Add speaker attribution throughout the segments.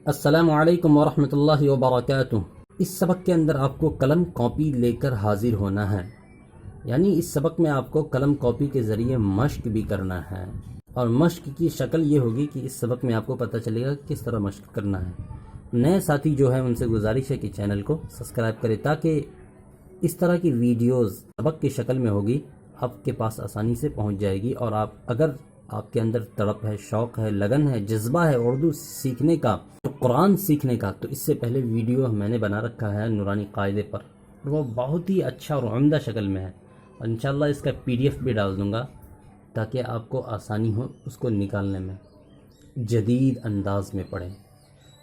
Speaker 1: السلام علیکم ورحمۃ اللہ وبرکاتہ۔ اس سبق کے اندر آپ کو قلم کاپی لے کر حاضر ہونا ہے، یعنی اس سبق میں آپ کو قلم کاپی کے ذریعے مشق بھی کرنا ہے، اور مشق کی شکل یہ ہوگی کہ اس سبق میں آپ کو پتہ چلے گا کس طرح مشق کرنا ہے۔ نئے ساتھی جو ہیں ان سے گزارش ہے کہ چینل کو سبسکرائب کریں تاکہ اس طرح کی ویڈیوز سبق کی شکل میں ہوگی، آپ کے پاس آسانی سے پہنچ جائے گی، اور اگر آپ کے اندر تڑپ ہے، شوق ہے، لگن ہے، جذبہ ہے اردو سیکھنے کا، قرآن سیکھنے کا، تو اس سے پہلے ویڈیو میں نے بنا رکھا ہے نورانی قاعدے پر، وہ بہت ہی اچھا اور عمدہ شکل میں ہے، اور انشاءاللہ اس کا PDF بھی ڈال دوں گا تاکہ آپ کو آسانی ہو اس کو نکالنے میں۔ جدید انداز میں پڑھیں،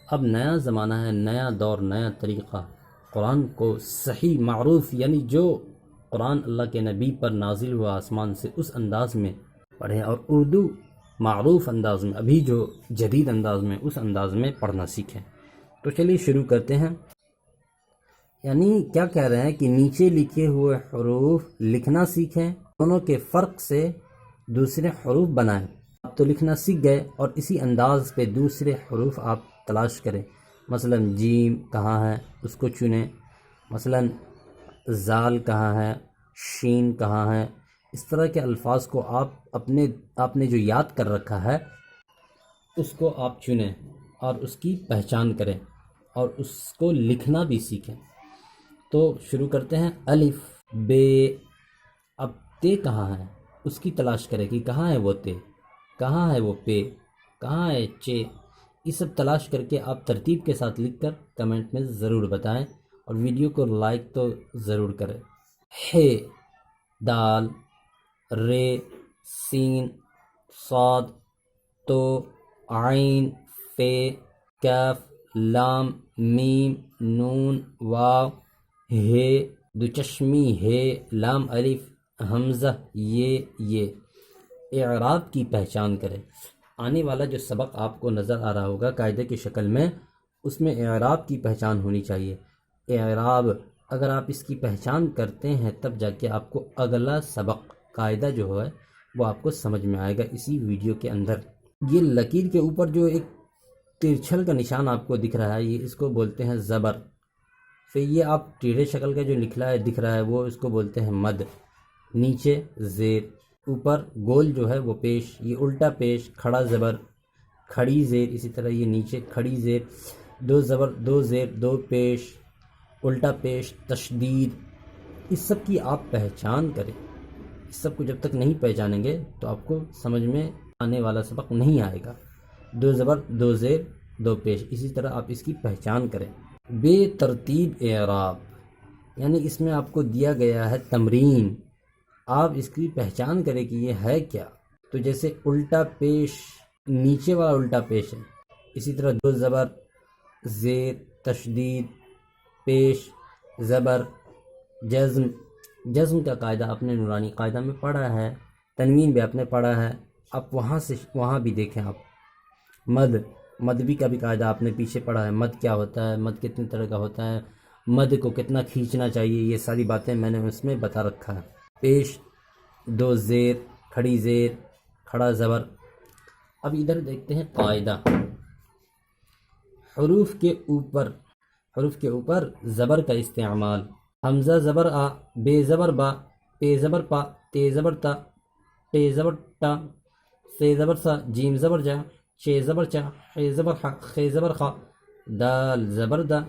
Speaker 1: اب نیا زمانہ ہے، نیا دور، نیا طریقہ۔ قرآن کو صحیح معروف، یعنی جو قرآن اللہ کے نبی پر نازل ہوا آسمان سے، اس انداز میں پڑھیں، اور اردو معروف انداز میں، ابھی جو جدید انداز میں، اس انداز میں پڑھنا سیکھیں۔ تو چلیے شروع کرتے ہیں۔ یعنی کیا کہہ رہے ہیں کہ نیچے لکھے ہوئے حروف لکھنا سیکھیں، دونوں کے فرق سے دوسرے حروف بنائیں۔ آپ تو لکھنا سیکھ گئے، اور اسی انداز پہ دوسرے حروف آپ تلاش کریں۔ مثلا جیم کہاں ہے اس کو چنیں، مثلا زال کہاں ہے، شین کہاں ہے۔ اس طرح کے الفاظ کو آپ نے جو یاد کر رکھا ہے اس کو آپ چنیں اور اس کی پہچان کریں، اور اس کو لکھنا بھی سیکھیں۔ تو شروع کرتے ہیں۔ الف بے، اب تے کہاں ہے اس کی تلاش کریں کہ کہاں ہے وہ تے، کہاں ہے وہ پے، کہاں ہے چے۔ یہ سب تلاش کر کے آپ ترتیب کے ساتھ لکھ کر کمنٹ میں ضرور بتائیں، اور ویڈیو کو لائک تو ضرور کریں۔ ہے، دال، رے، سین، صاد، تو، عین، فے، کاف، لام، میم، نون، واو، ہے، دوچشمی ہے، لام الف، حمزہ، یہ۔ اعراب کی پہچان کریں۔ آنے والا جو سبق آپ کو نظر آ رہا ہوگا قاعدے کی شکل میں، اس میں اعراب کی پہچان ہونی چاہیے۔ اعراب اگر آپ اس کی پہچان کرتے ہیں تب جا کے آپ کو اگلا سبق قاعدہ جو ہے وہ آپ کو سمجھ میں آئے گا اسی ویڈیو کے اندر۔ یہ لکیر کے اوپر جو ایک ترچھل کا نشان آپ کو دکھ رہا ہے، یہ اس کو بولتے ہیں زبر۔ پھر یہ آپ ٹیڑھے شکل کا جو دکھ رہا ہے وہ اس کو بولتے ہیں مد۔ نیچے زیر، اوپر گول جو ہے وہ پیش، یہ الٹا پیش، کھڑا زبر، کھڑی زیر، اسی طرح یہ نیچے کھڑی زیر، دو زبر، دو زیر، دو پیش، الٹا پیش، تشدید۔ اس سب کی آپ پہچان کریں۔ اس سب کو جب تک نہیں پہچانیں گے تو آپ کو سمجھ میں آنے والا سبق نہیں آئے گا۔ دو زبر، دو زیر، دو پیش، اسی طرح آپ اس کی پہچان کریں۔ بے ترتیب اعراب، یعنی اس میں آپ کو دیا گیا ہے تمرین، آپ اس کی پہچان کریں کہ یہ ہے کیا۔ تو جیسے الٹا پیش، نیچے والا الٹا پیش ہے، اسی طرح دو زبر، زیر، تشدید، پیش، زبر، جزم کا قاعدہ آپ نے نورانی قاعدہ میں پڑھا ہے، تنوین بھی آپ نے پڑھا ہے، آپ وہاں بھی دیکھیں۔ آپ مد بھی کا بھی قاعدہ آپ نے پیچھے پڑھا ہے، مد کیا ہوتا ہے، مد کتنے طرح کا ہوتا ہے، مد کو کتنا کھینچنا چاہیے، یہ ساری باتیں میں نے اس میں بتا رکھا ہے۔ پیش، دو زیر، کھڑی زیر، کھڑا زبر۔ اب ادھر دیکھتے ہیں قاعدہ۔ حروف کے اوپر زبر کا استعمال۔ حمزہ زبر آ، بے زبر با، پے زبر پا، تے زبر تا، ٹے زبر ٹا، سے زبر سا، جیم زبر جا، چے زبر چا، خے زبر خا، خے زبر خا، دال زبر دا،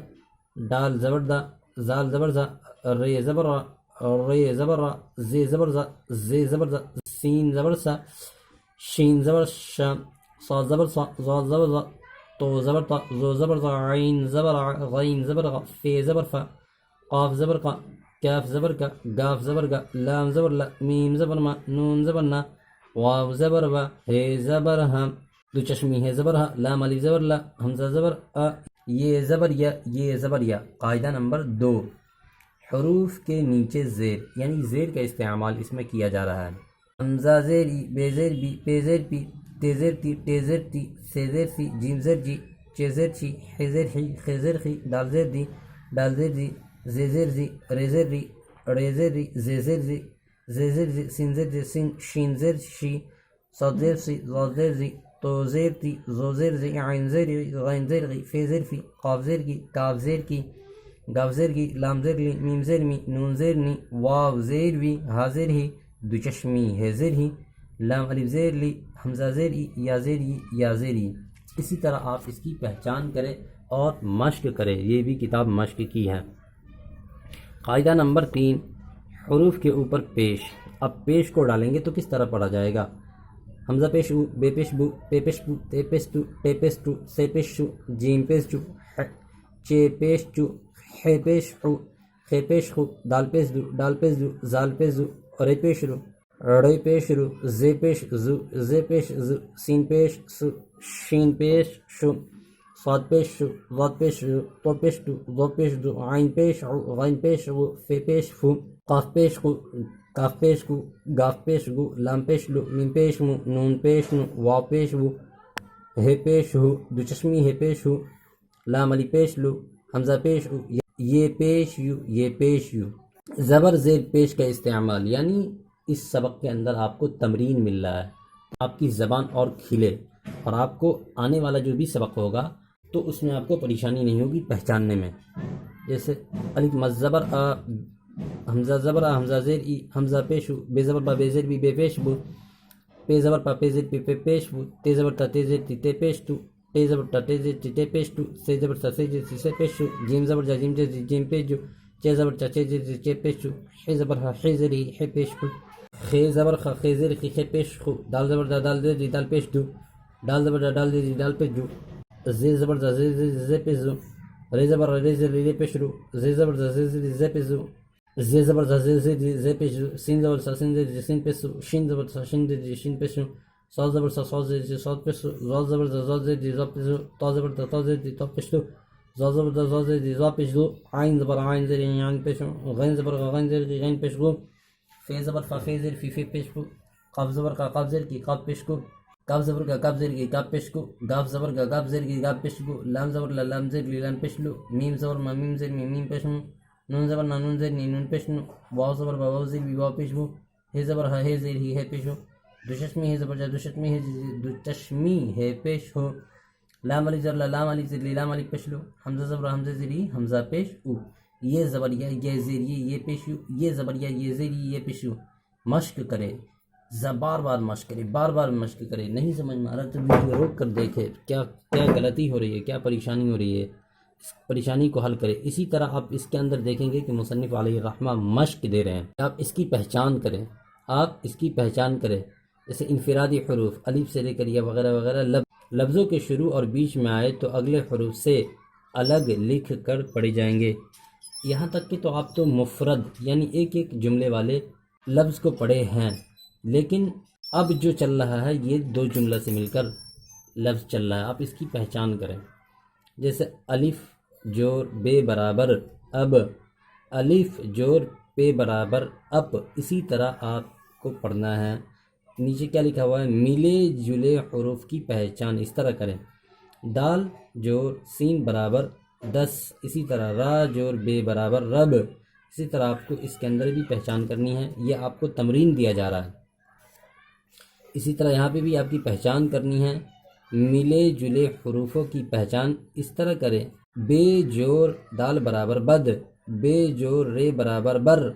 Speaker 1: ڈال زبر دا، زال زبر زا، رے زبر را، رے زبر را، زے زبر زا، زے زبر زا، سین زبر سا، شین زبر شا، صاد زبر سا، زاد زبر زا، تو زبر تا، زو زبر زا، عین زبر ع، غین زبر غ، فے زبر فا، قاف زبر قا، کاف زبر کا، گاف زبر گا، لام زبر لا، میم زبر ما، نون زبر نا، واو زبر وا، ہے زبر ہم، دو چشمی ہے زبر ہا، لام الف زبر لا، حمزہ زبر آ، یہ زبر یا، یہ زبر یا۔ قاعدہ نمبر 2، حروف کے نیچے زیر، یعنی زیر کا استعمال اس میں کیا جا رہا ہے۔ حمزہ زیر ای، بے زیر بی، پے زیر پی، تے زیر تی، ٹے زیر تی، سے زیر سی، جیم زیر جی، چے زیر چی، حے زیر حی، خے زیر خی، ڈال زیر دی، ڈال زیر دی، زے زیر زی، رے زیر ری، رے زیر ری، زے زیر زی، زے زیر زی، سین زیر زی، سین، شین زیر شی، صاد زیر سی، ضاد زیر زی، تو زیر تی زو زیر زی عین زیر غین زیر غی فی زیر فی قاف زیر کی کاف زیر کی گاف زیر کی لام زیر لی میم زیر می نون زیر نی واو زیر وی ہا زیر ہی دو چشمی ہے زیر ہی لام الف زیر لی حمزہ زیر ای یا زیر ای یا زیر ای۔ اسی طرح آپ اس کی پہچان کریں اور مشق کریں، یہ بھی کتاب مشق کی ہے۔ قاعدہ نمبر 3، حروف کے اوپر پیش۔ اب پیش کو ڈالیں گے تو کس طرح پڑھا جائے گا؟ حمزہ پیش او، بے پیش بو، پے پیش پو، تے پیش تو، ٹے پیش تو، سے پیش شو، جیم پیش چو، چے پیش چو، ہے پیش خو، خے پیش خو، دال پیش دو، ڈال پیش دو، زال پیش دو، رے پیش رو، رے پیش رو، زے پیش زو، زے پیش زو، سین پیش سو، شین پیش شو، صاد پیش شو، ضاد پیش رو، تو پیش تو، ضو پیش دو، عین پیش عو، غین پیش غو، فے پیش فو، قاف پیش خو، کاف پیش کو، گاف پیش گو، لام پیش لو، میم پیش مو، نون پیش نو، واو پیش وو، ہے پیش ہو، دو چشمی ہے پیش ہو، لام علی پیش لو، حمزہ پیش او، یہ پیش یو، یہ پیش یو۔ زبر زیر پیش کا استعمال، یعنی اس سبق کے اندر آپ کو تمرین مل رہا ہے، آپ کی زبان اور کھلے، اور آپ کو آنے والا جو بھی سبق ہوگا تو اس میں آپ کو پریشانی نہیں ہوگی پہچاننے میں۔ جیسے الف مد زبر آ، حمزہ زبر آ، حمزہ زیر ای، حمزہ پیش ہو، بے زبر با، بے زیر بی، بے پیش بو، پے زبر پا، پے زیر پی، پے پیش بو، تے زبر تا، تے زیر تی، تے پیش تو، ٹے زبر تا، ٹے زیر تی، ٹے پیش تو، سے زبر تا، سے زیر تی، سے پیش تو، جیم زبر جا، جیم جی، جیم پیش جو، چے زبر چا، چے زیر تی، چے پیش تو، ہے زبر ہا، ہے زیر ای، ہے پیش کو، خے زبر خا، خے زیر خی، خے پیش خو، دال زبر دا، دال زیر دی، دال پیش دو، ڈال زبر دا، ڈال زیر دی، ڈال پیش دو، زے زبر دا، زے زیر زے پیش دو، رے زبر رے زیر رے پیش رو، زے زبر دا، زے زیر زے پیش دو، زے زبر دا، زے زیر زے پیش دو، سین زبر سا، سین زیر سین پیش دو، شین زبر سا، شین زیر شین پیش دو، صاد زبر سا، صاد زیر صاد پیش دو، زاد زبر دا، زاد زیر زاد پیش دو، تا زبر دا، تا زیر تا پیش دو، زاد زبر دا، زاد زیر زاد پیش دو، عین زبر عین زیر عین پیش دو، غین زبر غین زیر غین پیش دو، فے زبر فا، فے زیر فی، فے پیش کو، قاف زبر کا، قاف زیر کی، قاف پیش کو، کاف زبر کا، کاف زیر کی، کاف پیش کو، گاف زبر کا، گاف زیر کی، گاف پیش کو، لام زبر لا، لام زیر لی، لام پیش لو، میم زبر ما، میم زیر می، میم پیش مو، نون زبر نا، نون زیر نی، نون پیش نو، واو زبر با، واو زیر بی، واو پیش بو، ہے زبر ہا، ہے زیر ہی، ہے پیش ہو، دو چشمی ہے زبر جا، دو چشمی ہے، دو چشمی ہے پیش ہو، لام علی زر لا، لام علی زر لی، لام علی پیش لو، حمزہ زبر حمزہ زیر ای، حمزہ پیش او، یہ زبر یہ زیر یہ پیش یو، یہ زبر یہ زیر یہ پیش یو۔ مشق کرے، بار بار مشق کرے، بار بار مشق کرے، نہیں سمجھ میں آ رہا تو ویڈیو روک کر دیکھے کیا کیا غلطی ہو رہی ہے، کیا پریشانی ہو رہی ہے، اس پریشانی کو حل کرے۔ اسی طرح آپ اس کے اندر دیکھیں گے کہ مصنف علیہ الرحمہ مشق دے رہے ہیں، آپ اس کی پہچان کریں، آپ اس کی پہچان کریں۔ جیسے انفرادی حروف الف سے لے کر یا وغیرہ وغیرہ لفظوں کے شروع اور بیچ میں آئے تو اگلے حروف سے الگ لکھ کر پڑھے جائیں گے، یہاں تک کہ تو آپ تو مفرد یعنی ایک ایک جملے والے لفظ کو پڑھے ہیں، لیکن اب جو چل رہا ہے یہ دو جملہ سے مل کر لفظ چل رہا ہے، آپ اس کی پہچان کریں۔ جیسے الف جور بے برابر اب، الف جور پے برابر اب، اسی طرح آپ کو پڑھنا ہے۔ نیچے کیا لکھا ہوا ہے؟ ملے جلے حروف کی پہچان اس طرح کریں، دال جور سین برابر 10، اسی طرح را جور بے برابر رب، اسی طرح آپ کو اس کے اندر بھی پہچان کرنی ہے، یہ آپ کو تمرین دیا جا رہا ہے۔ اسی طرح یہاں پہ بھی آپ کی پہچان کرنی ہے، ملے جلے حروفوں کی پہچان اس طرح کریں، بے جور دال برابر بد، بے جور رے برابر بر،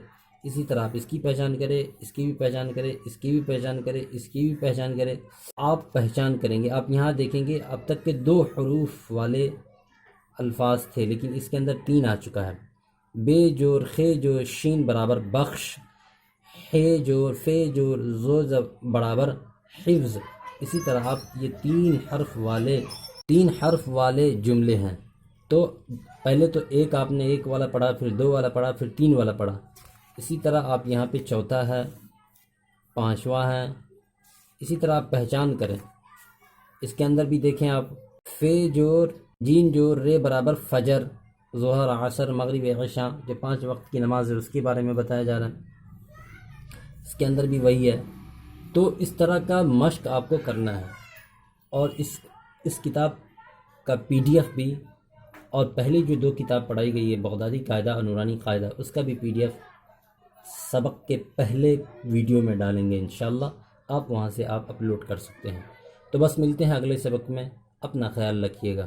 Speaker 1: اسی طرح آپ اس کی پہچان کریں، اس کی بھی پہچان کریں، اس کی بھی پہچان کریں، اس کی بھی پہچان کریں، آپ پہچان کریں گے۔ آپ یہاں دیکھیں گے اب تک کے 2 حروف والے الفاظ تھے لیکن اس کے اندر 3 آ چکا ہے، بے جور خے جور شین برابر بخش، ہے جور فے جور زو برابر حفظ، اسی طرح آپ یہ 3 حرف والے جملے ہیں، تو پہلے تو ایک آپ نے ایک والا پڑھا، پھر 2 والا پڑھا، پھر 3 والا پڑھا، اسی طرح آپ یہاں پہ چوتھا ہے، 5واں ہے، اسی طرح آپ پہچان کریں۔ اس کے اندر بھی دیکھیں آپ، فے جور جین جور رے برابر فجر، ظہر عصر مغرب عشاء، جو 5 وقت کی نماز ہے اس کے بارے میں بتایا جا رہا ہے، اس کے اندر بھی وہی ہے۔ تو اس طرح کا مشق آپ کو کرنا ہے، اور اس کتاب کا PDF بھی، اور پہلی جو 2 کتاب پڑھائی گئی ہے بغدادی قاعدہ اور نورانی قاعدہ، اس کا بھی PDF سبق کے پہلے ویڈیو میں ڈالیں گے انشاءاللہ، آپ وہاں سے آپ اپلوڈ کر سکتے ہیں۔ تو بس ملتے ہیں اگلے سبق میں، اپنا خیال رکھیے گا۔